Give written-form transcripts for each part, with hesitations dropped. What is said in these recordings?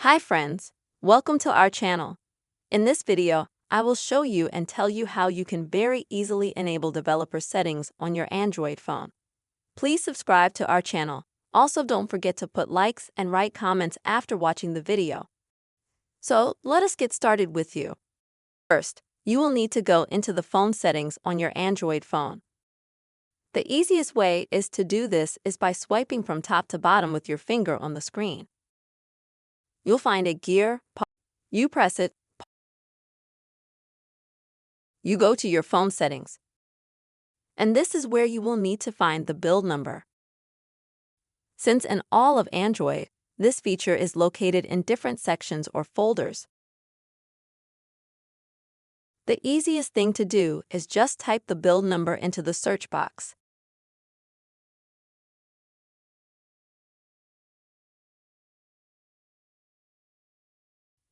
Hi friends, welcome to our channel. In this video, I will show you and tell you how you can very easily enable developer settings on your Android phone. Please subscribe to our channel. Also, don't forget to put likes and write comments after watching the video. So, let us get started with you. First, you will need to go into the phone settings on your Android phone. The easiest way is to do this is by swiping from top to bottom with your finger on the screen. You'll find a gear, you press it, you go to your phone settings. And this is where you will need to find the build number. Since in all of Android, this feature is located in different sections or folders. The easiest thing to do is just type the build number into the search box.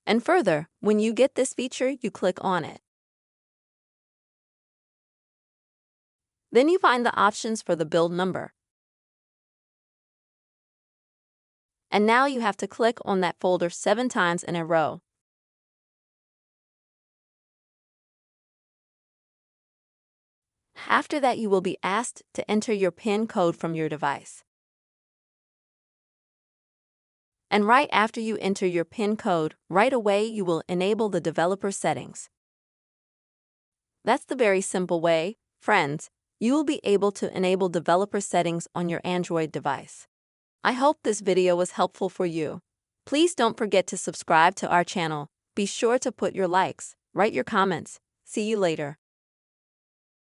And further, when you get this feature, you click on it. Then you find the options for the build number. And now you have to click on that folder 7 times in a row. After that, you will be asked to enter your PIN code from your device. And right after you enter your PIN code, right away you will enable the developer settings. That's the very simple way, friends. You will be able to enable developer settings on your Android device. I hope this video was helpful for you. Please don't forget to subscribe to our channel. Be sure to put your likes, write your comments. See you later.